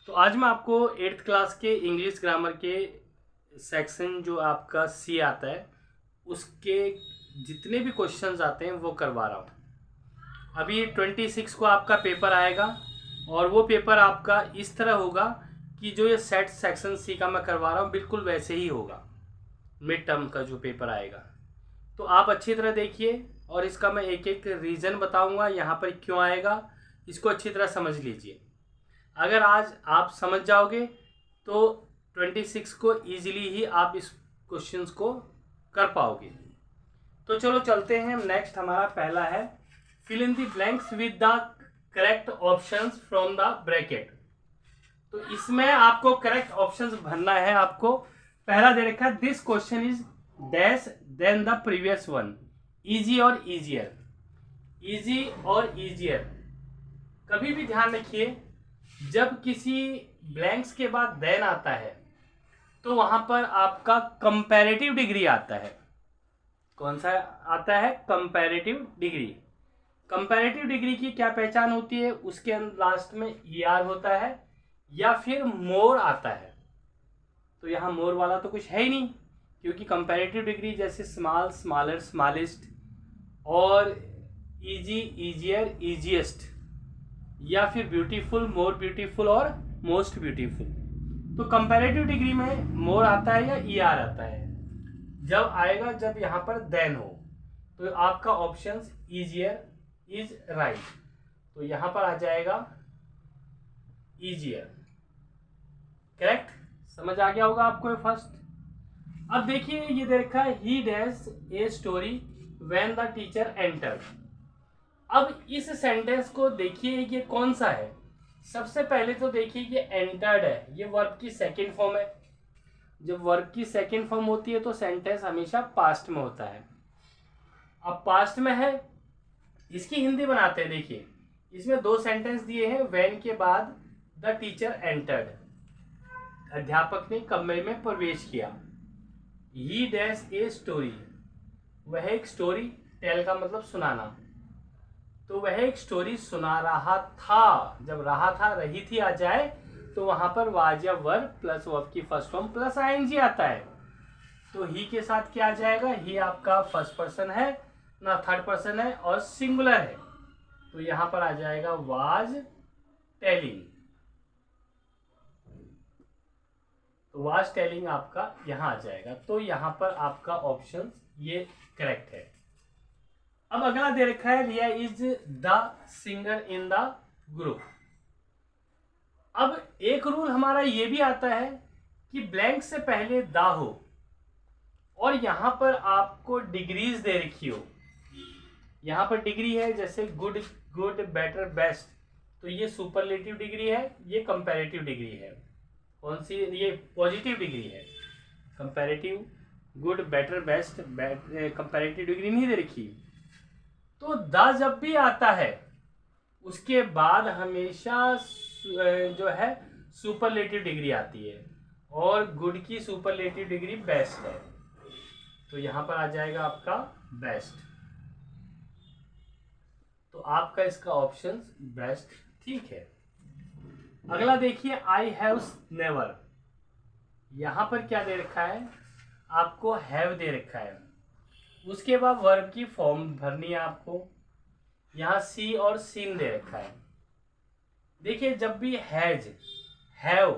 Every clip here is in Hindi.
तो आज मैं आपको 8th क्लास के इंग्लिश ग्रामर के सेक्शन जो आपका सी आता है उसके जितने भी क्वेश्चंस आते हैं वो करवा रहा हूँ। अभी 26 को आपका पेपर आएगा और वो पेपर आपका इस तरह होगा कि जो ये सेट सेक्शन सी का मैं करवा रहा हूँ बिल्कुल वैसे ही होगा। मिड टर्म का जो पेपर आएगा तो आप अच्छी तरह देखिए और इसका मैं एक एक रीज़न बताऊँगा यहाँ पर क्यों आएगा, इसको अच्छी तरह समझ लीजिए। अगर आज आप समझ जाओगे तो 26 को ईजिली ही आप इस क्वेश्चंस को कर पाओगे। तो चलो चलते हैं। नेक्स्ट हमारा पहला है fill in the blanks with the correct options from the bracket. तो इसमें आपको करेक्ट ऑप्शंस भरना है। आपको पहला दे रखा है this question is dash than the previous one, easy और इजियर। इजी और इजियर कभी भी ध्यान रखिए, जब किसी ब्लैंक्स के बाद देन आता है तो वहां पर आपका कंपैरेटिव डिग्री आता है। कौन सा आता है? Comparative degree. कंपैरेटिव डिग्री की क्या पहचान होती है? उसके लास्ट में ईआर होता है या फिर मोर आता है। तो यहाँ मोर वाला तो कुछ है ही नहीं, क्योंकि कंपैरेटिव डिग्री जैसे स्मॉल, स्मॉलर, स्मॉलेस्ट और इजी, इजियर, इजीएस्ट या फिर ब्यूटीफुल, मोर ब्यूटीफुल और मोस्ट ब्यूटीफुल। तो कंपैरेटिव डिग्री में मोर आता है या ईआर आता है। जब आएगा जब यहाँ पर देन हो तो आपका ऑप्शन इजियर इज राइट। तो यहाँ पर आ जाएगा इजियर। करेक्ट, समझ आ गया होगा आपको फर्स्ट। अब देखिए ये दे रखा है ही dash a story when the teacher entered. अब इस सेंटेंस को देखिए ये कौन सा है। सबसे पहले तो देखिए ये एंटर्ड है, ये वर्ब की सेकंड फॉर्म है। जब वर्ब की सेकंड फॉर्म होती है तो सेंटेंस हमेशा पास्ट में होता है। अब पास्ट में है, इसकी हिंदी बनाते हैं। देखिए इसमें दो सेंटेंस दिए हैं। व्हेन के बाद द टीचर एंटर्ड, अध्यापक ने कमरे में प्रवेश किया। ही डैश ए स्टोरी, वह एक स्टोरी, टेल का मतलब सुनाना, तो वह एक स्टोरी सुना रहा था। जब रहा था, रही थी आ जाए तो वहां पर वाज या वर्ब प्लस वर्ब की फर्स्ट फॉर्म प्लस आईएनजी आता है। तो ही के साथ क्या आ जाएगा? ही आपका फर्स्ट पर्सन है ना, थर्ड पर्सन है और सिंगुलर है। तो यहां पर आ जाएगा वाज टेलिंग। तो वाज टेलिंग आपका यहां आ जाएगा। तो यहां पर आपका ऑप्शन ये करेक्ट है। अब अगला दे रखा है Riya is the singer in the group. अब एक रूल हमारा ये भी आता है कि ब्लैंक से पहले द हो और यहां पर आपको डिग्रीज दे रखी हो। यहां पर डिग्री है जैसे गुड, गुड, बेटर, बेस्ट, तो ये सुपरलेटिव डिग्री है, ये कंपैरेटिव डिग्री है। कौन सी? ये पॉजिटिव डिग्री है। Comparative, good, better, best, comparative degree नहीं दे रखी। तो द जब भी आता है उसके बाद हमेशा जो है सुपरलेटिव डिग्री आती है और गुड की सुपरलेटिव डिग्री बेस्ट है। तो यहां पर आ जाएगा आपका बेस्ट। तो आपका इसका ऑप्शन बेस्ट ठीक है। अगला देखिए आई हैव नेवर। यहां पर क्या दे रखा है? आपको हैव दे रखा है। उसके बाद वर्ब की फॉर्म भरनी है आपको। यहाँ सी और सीन दे रखा है। देखिए जब भी हैज, हैव,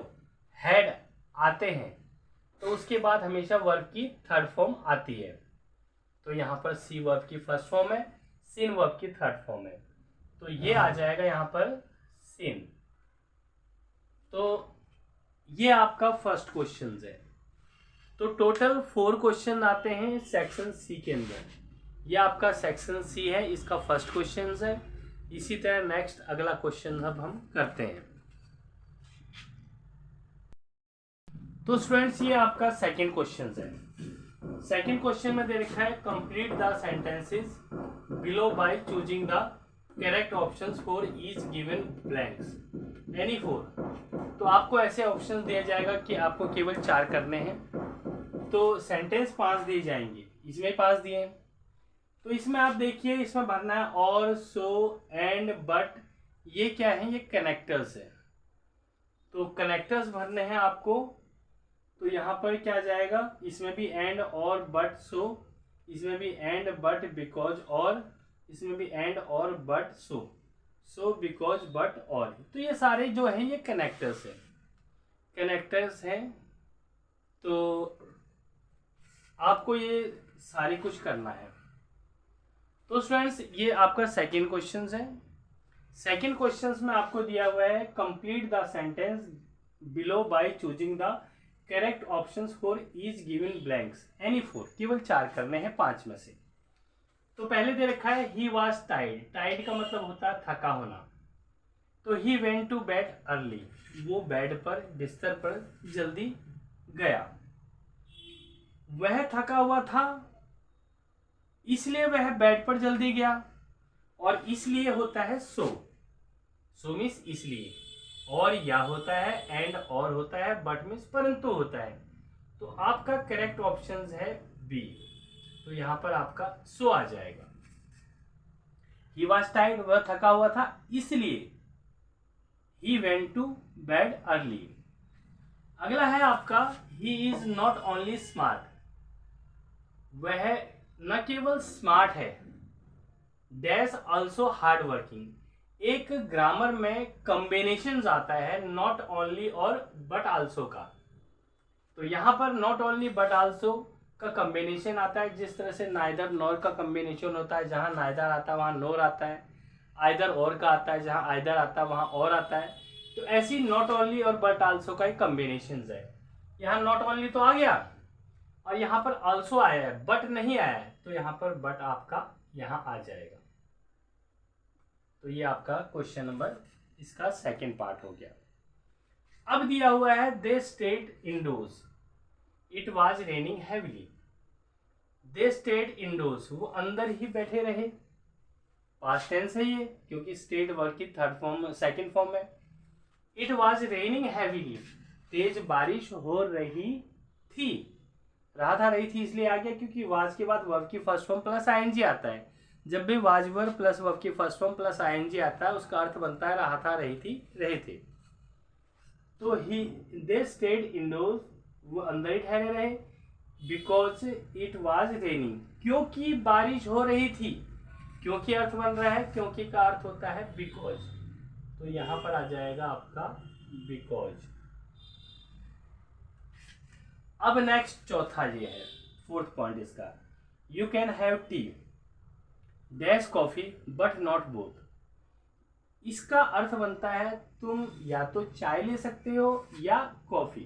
हैड आते हैं तो उसके बाद हमेशा वर्ब की थर्ड फॉर्म आती है। तो यहाँ पर सी वर्ब की फर्स्ट फॉर्म है, सीन वर्ब की थर्ड फॉर्म है। तो ये आ जाएगा यहाँ पर सीन। तो ये आपका फर्स्ट क्वेश्चन है। तो टोटल 4 क्वेश्चन आते हैं सेक्शन सी के अंदर। ये आपका सेक्शन सी है, इसका फर्स्ट क्वेश्चन है। इसी तरह नेक्स्ट अगला क्वेश्चन अब हम करते हैं। तो स्टूडेंट्स ये आपका सेकंड क्वेश्चन है। सेकंड क्वेश्चन में दे रखा है complete the sentences below by choosing the correct options for each given blanks any 4। तो आपको ऐसे ऑप्शन दिया जाएगा कि आपको केवल 4 करने हैं। तो सेंटेंस 5 दिए जाएंगे, इसमें 5 दिए हैं। तो इसमें आप देखिए इसमें भरना है और, सो, एंड, बट, ये क्या है? ये कनेक्टर्स है। तो कनेक्टर्स भरने हैं आपको, तो यहाँ पर क्या जाएगा, इसमें भी एंड और बट सो, इसमें भी एंड बट बिकॉज और, इसमें भी एंड और बट सो बिकॉज बट और। तो ये सारे जो हैं ये कनेक्टर्स हैं, कनेक्टर्स हैं। तो आपको ये सारी कुछ करना है। तो स्टूडेंट्स ये आपका सेकंड क्वेश्चन है। सेकंड क्वेश्चन में आपको दिया हुआ है complete the sentence below by choosing the correct options for each given blanks any four. केवल 4 करने हैं 5 में से। तो पहले दे रखा है ही वॉज टाइड। टाइड का मतलब होता है थका होना। तो he went to bed early, वो बेड पर बिस्तर पर जल्दी गया। वह थका हुआ था इसलिए वह बेड पर जल्दी गया, और इसलिए होता है सो मीन्स इसलिए, और या होता है एंड और होता है, बट मीन्स परंतु होता है। तो आपका करेक्ट ऑप्शन है बी। तो यहां पर आपका सो आ जाएगा। ही वॉज टाइर्ड, वह थका हुआ था इसलिए he went to bed early. अगला है आपका he is not only smart, वह न केवल स्मार्ट है, डैश ऑल्सो हार्ड वर्किंग। एक ग्रामर में कॉम्बिनेशन आता है नॉट ओनली और बट आल्सो का। तो यहां पर नॉट ओनली बट आल्सो का कॉम्बिनेशन आता है, जिस तरह से नाइदर नॉर का कॉम्बिनेशन होता है, जहां नाइदर आता है वहां नॉर आता है। आइदर और का आता है, जहां आइदर आता है वहां और आता है। तो ऐसी नॉट ओनली और बट आल्सो का एक कॉम्बिनेशन है। यहाँ नॉट ओनली तो आ गया और यहाँ पर आल्सो आया है, बट नहीं आया है, तो यहाँ पर बट आपका यहाँ आ जाएगा। तो ये आपका क्वेश्चन नंबर इसका सेकंड पार्ट हो गया। अब दिया हुआ है they stayed indoors, it was raining heavily. They stayed indoors, वो अंदर ही बैठे रहे। पास्ट टेंस है ये, क्योंकि स्टेड वर्ब की थर्ड फॉर्म सेकंड फॉर्म है। इट वाज रेनिंग हैवीली, तेज बारिश हो रही थी। रहा था रही थी इसलिए आ गया क्योंकि वाज के बाद वर्ब की फर्स्ट फॉर्म प्लस आईएनजी आता है। जब भी वाज वर्ब प्लस वर्ब की फर्स्ट फॉर्म प्लस आईएनजी आता है उसका अर्थ बनता है रहा था, रही थी, रहे थे। तो ही दे स्टेड इंडोर्स, वो अंदर ही ठहरे रहे। बिकॉज इट वाज रेनिंग, क्योंकि बारिश हो रही थी। क्योंकि अर्थ बन रहा है, क्योंकि का अर्थ होता है बिकॉज। तो यहां पर आ जाएगा आपका बिकॉज। अब नेक्स्ट चौथा ये है, फोर्थ पॉइंट इसका, you can have T dash coffee but not both. इसका अर्थ बनता है तुम या तो चाय ले सकते हो या कॉफी।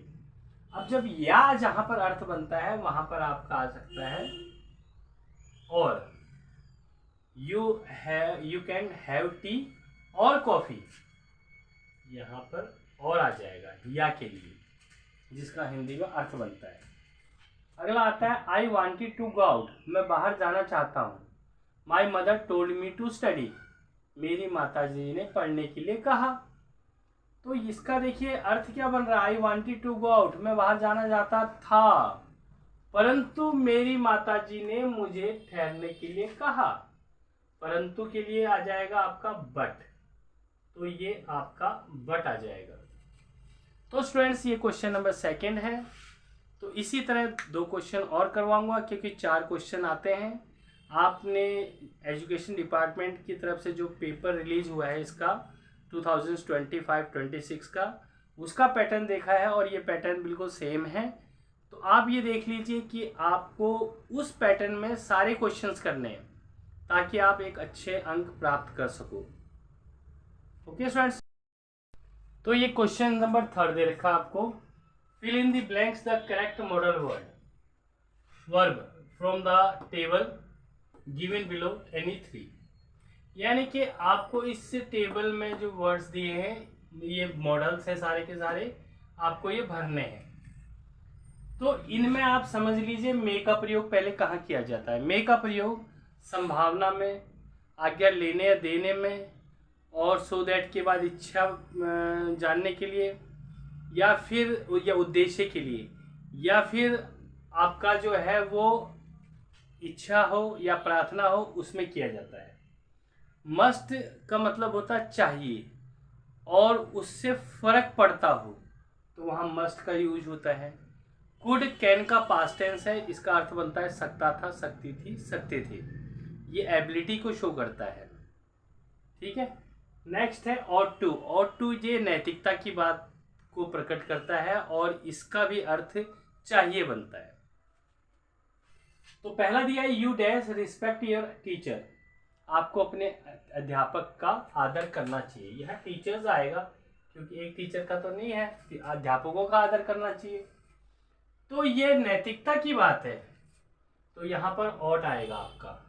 अब जब या जहां पर अर्थ बनता है वहां पर आपका आ सकता है और, यू कैन हैव टी और कॉफी, यहां पर और आ जाएगा या के लिए, जिसका हिंदी में अर्थ बनता है। अगला आता है I wanted to go out, मैं बाहर जाना चाहता हूँ। My mother told me to study, मेरी माताजी ने पढ़ने के लिए कहा। तो इसका देखिए अर्थ क्या बन रहा है, I wanted to go out, मैं बाहर जाना चाहता था, परंतु मेरी माताजी ने मुझे ठहरने के लिए कहा। परंतु के लिए आ जाएगा आपका बट, तो ये आपका बट आ जाएगा। तो स्टूडेंट्स ये क्वेश्चन नंबर सेकंड है। तो इसी तरह 2 क्वेश्चन और करवाऊंगा क्योंकि 4 क्वेश्चन आते हैं। आपने एजुकेशन डिपार्टमेंट की तरफ से जो पेपर रिलीज हुआ है इसका 2025-26 का, उसका पैटर्न देखा है और ये पैटर्न बिल्कुल सेम है। तो आप ये देख लीजिए कि आपको उस पैटर्न में सारे क्वेश्चंस करने हैं ताकि आप एक अच्छे अंक प्राप्त कर सको। ओके स्टूडेंट्स, तो ये क्वेश्चन नंबर 3 दे रखा आपको, fill in the blanks the correct modal verb from the table given below any 3। यानी कि आपको इस टेबल में जो वर्ड्स दिए हैं ये मॉडल्स हैं सारे के सारे, आपको ये भरने हैं। तो इनमें आप समझ लीजिए मे का प्रयोग पहले कहाँ किया जाता है। मे का प्रयोग संभावना में, आज्ञा लेने या देने में, और सो दैट के बाद इच्छा जानने के लिए, या फिर या उद्देश्य के लिए, या फिर आपका जो है वो इच्छा हो या प्रार्थना हो उसमें किया जाता है। मस्ट का मतलब होता है चाहिए, और उससे फर्क पड़ता हो तो वहाँ मस्ट का यूज होता है। कुड कैन का पास्ट टेंस है, इसका अर्थ बनता है सकता था, सकती थी, सकते थे। ये एबिलिटी को शो करता है। ठीक है। नेक्स्ट है ऑट टू। ऑट टू ये नैतिकता की बात को प्रकट करता है और इसका भी अर्थ चाहिए बनता है। तो पहला दिया है you dash respect your teacher. आपको अपने अध्यापक का आदर करना चाहिए। यह टीचर्स आएगा क्योंकि एक टीचर का तो नहीं है, अध्यापकों का आदर करना चाहिए। तो ये नैतिकता की बात है, तो यहाँ पर ऑट आएगा आपका।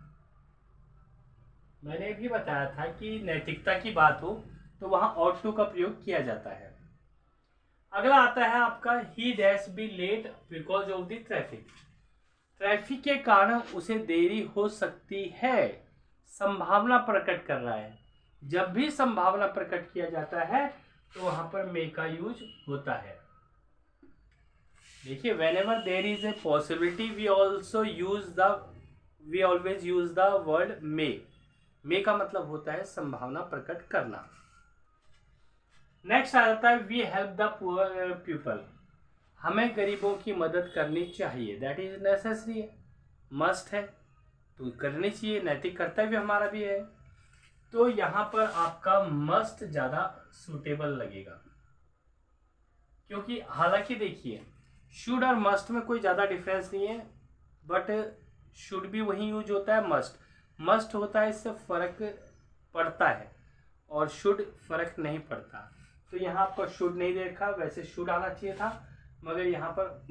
मैंने भी बताया था कि नैतिकता की बात हो तो वहाँ ऑट टू का प्रयोग किया जाता है। अगला आता है आपका he dash be late because of the traffic. Traffic के कारण उसे देरी हो सकती है, संभावना प्रकट कर रहा है। जब भी संभावना प्रकट किया जाता है तो वहां पर मे का यूज होता है। देखिए, whenever there is a possibility we always use the word may। मे का मतलब होता है संभावना प्रकट करना। नेक्स्ट आ जाता है we help the poor people. हमें गरीबों की मदद करनी चाहिए। दैट इज नेसेसरी है, मस्ट है, तो करनी चाहिए, नैतिक कर्तव्य हमारा भी है। तो यहाँ पर आपका मस्ट ज़्यादा सूटेबल लगेगा, क्योंकि हालांकि देखिए शुड और मस्ट में कोई ज़्यादा डिफरेंस नहीं है, बट शुड भी वही यूज होता है, मस्ट होता है, इससे फर्क पड़ता है, और शुड फर्क नहीं पड़ता। तो यहाँ आपका शुड नहीं दे रखा, वैसे शुड आना चाहिए था, मगर यहाँ पर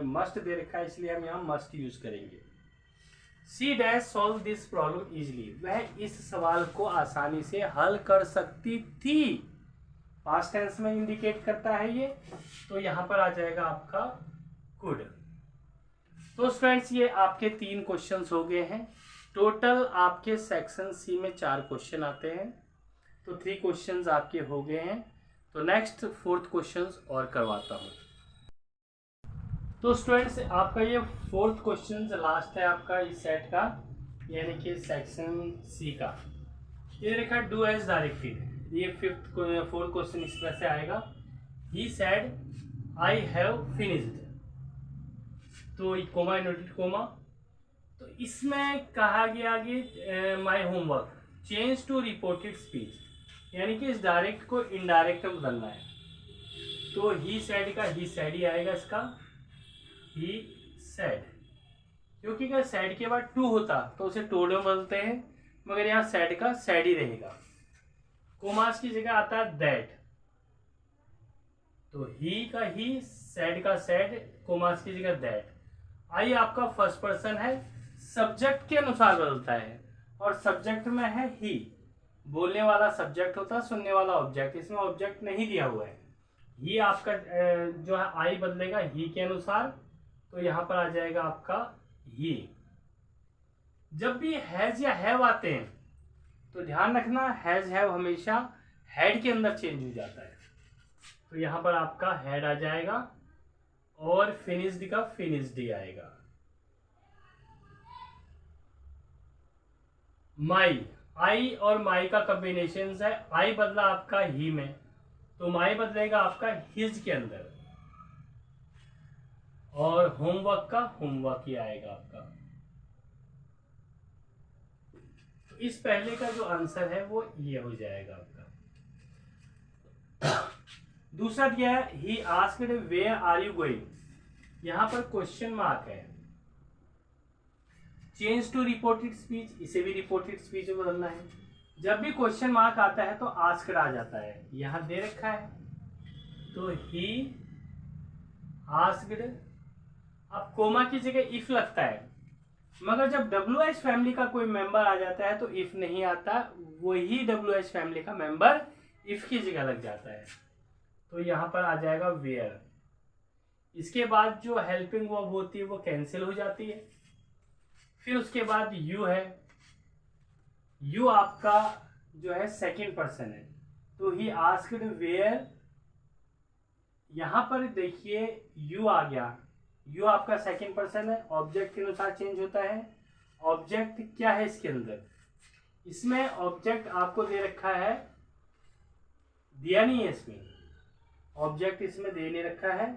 मस्ट दे रखा है, इसलिए हम यहाँ मस्ट यूज करेंगे। C dash solve this problem easily. वह इस सवाल को आसानी से हल कर सकती थी। पास्ट टेंस में इंडिकेट करता है ये, तो यहाँ पर आ जाएगा आपका कुड। तो स्टूडेंट्स ये आपके 3 क्वेश्चंस हो गए हैं। टोटल आपके सेक्शन सी में 4 क्वेश्चन आते हैं, तो 3 क्वेश्चंस आपके हो गए हैं। तो नेक्स्ट 4th क्वेश्चंस और करवाता हूँ। तो स्टूडेंट्स आपका ये 4th क्वेश्चन लास्ट है आपका इस सेट का, यानी कि सेक्शन सी का। ये लिखा डू एज डायरेक्टेड। ये 4th क्वेश्चन इस तरह से आएगा, he said I have finished, तो कोमा नोटेड कोमा। तो इसमें कहा गया कि my homework change to reported speech, यानी कि इस डायरेक्ट को इनडायरेक्ट में बदलना है। तो ही सेड का ही सेड ही आएगा इसका, ही सेड, क्योंकि अगर सेड के बाद टू होता तो उसे टोड में बदलते हैं, मगर यहाँ सेड का सेड ही रहेगा। कोमास की जगह आता है दैट, तो ही का ही, सेड का सेड, कोमास की जगह दैट। आई आपका फर्स्ट पर्सन है, सब्जेक्ट के अनुसार बदलता है, और सब्जेक्ट में है ही। बोलने वाला सब्जेक्ट होता है, सुनने वाला ऑब्जेक्ट, इसमें ऑब्जेक्ट नहीं दिया हुआ है। ही आपका जो है आई बदलेगा ही के अनुसार, तो यहां पर आ जाएगा आपका ही। जब भी हैज या हैव आते हैं तो ध्यान रखना, हैज हैव हमेशा हैड के अंदर चेंज हो जाता है, तो यहां पर आपका हैड आ जाएगा, और फिनिश्ड का फिनिश्ड ही आएगा। माई, आई और माई का कॉम्बिनेशन है, आई बदला आपका ही में, तो माई बदलेगा आपका हिज के अंदर, और होमवर्क का होमवर्क ही आएगा आपका। तो इस पहले का जो आंसर है वो ये हो जाएगा आपका। दूसरा दिया है he asked where are you going, यहां पर क्वेश्चन मार्क है। चेंज टू रिपोर्टेड स्पीच, इसे भी रिपोर्टेड स्पीच में बदलना है। जब भी क्वेश्चन मार्क आता है तो आस्क्ड आ जाता है, यहां दे रखा है, तो ही आस्क्ड। अब कोमा की जगह इफ लगता है, मगर जब WH फैमिली का कोई मेंबर आ जाता है तो इफ नहीं आता, वही WH फैमिली का मेंबर इफ की जगह लग जाता है, तो यहां पर आ जाएगा वेयर। इसके बाद जो हेल्पिंग वर्ब होती है वो कैंसिल हो जाती है। फिर उसके बाद यू है, यू आपका जो है सेकंड पर्सन है, तो ही आस्क्ड वेयर। यहां पर देखिए यू आ गया, यू आपका सेकंड पर्सन है, ऑब्जेक्ट के अनुसार चेंज होता है। ऑब्जेक्ट क्या है इसके अंदर, इसमें ऑब्जेक्ट आपको दे रखा है दिया नहीं है इसमें, ऑब्जेक्ट इसमें दे नहीं रखा है,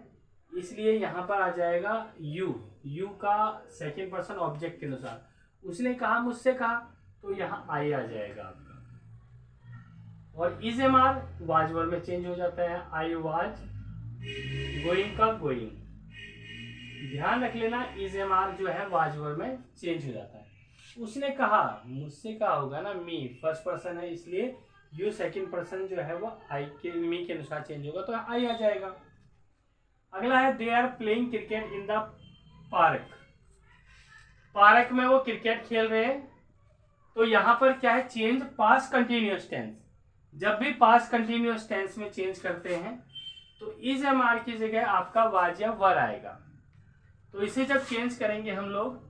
इसलिए यहाँ पर आ जाएगा यू का सेकंड पर्सन ऑब्जेक्ट के अनुसार। उसने कहा, मुझसे कहा, तो यहाँ आई आ जाएगा आपका। और is am are was verb में चेंज हो जाता है, आई वाज गोइंग का गोइंग। ध्यान रख लेना, इज एम आर जो है वाज वर्ब में चेंज हो जाता है। उसने कहा, मुझसे कहा होगा ना, मी फर्स्ट पर्सन है, इसलिए यू सेकंड पर्सन जो है वो आई के मी के अनुसार चेंज होगा, तो आई आ जाएगा। अगला है they are playing cricket in the park. Park में वो क्रिकेट खेल रहे हैं, तो यहाँ पर क्या है, चेंज पास्ट कंटिन्यूअस टेंस। जब भी पास्ट कंटिन्यूअस टेंस में चेंज करते हैं तो इज एम आर की जगह आपका वाज या वर आएगा। तो इसे जब चेंज करेंगे हम लोग,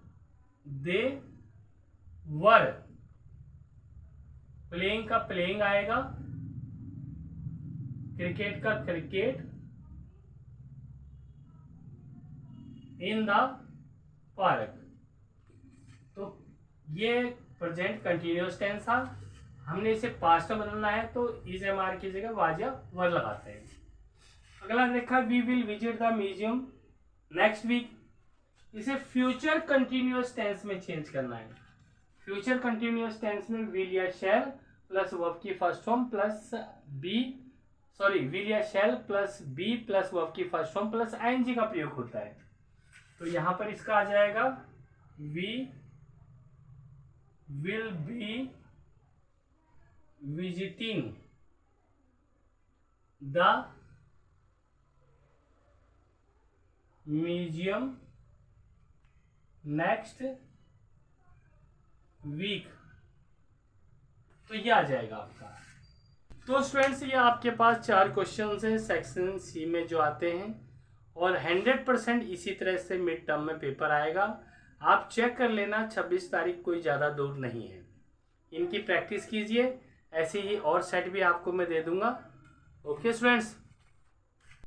दे वर प्लेइंग का प्लेइंग आएगा, क्रिकेट का क्रिकेट इन द पार्क। तो ये प्रेजेंट कंटिन्यूअस टेंस था, हमने इसे पास्ट में बदलना है, तो इज एम आर की जगह वाज या वर लगाते हैं। अगला देखा, we will visit the museum next week. इसे फ्यूचर कंटिन्यूअस टेंस में चेंज करना है। फ्यूचर कंटिन्यूअस टेंस में विल या शैल प्लस वर्ब की first form plus be, sorry will या shall plus be plus verb की फर्स्ट फॉर्म प्लस आईएनजी का प्रयोग होता है। तो यहां पर इसका आ जाएगा, we will be visiting the museum next week. तो ये आ जाएगा आपका। तो स्टूडेंट्स, ये आपके पास 4 क्वेश्चन हैं सेक्शन सी में जो आते हैं, और 100% इसी तरह से मिड टर्म में पेपर आएगा। आप चेक कर लेना, 26 तारीख कोई ज़्यादा दूर नहीं है। इनकी प्रैक्टिस कीजिए, ऐसे ही और सेट भी आपको मैं दे दूंगा। Okay students.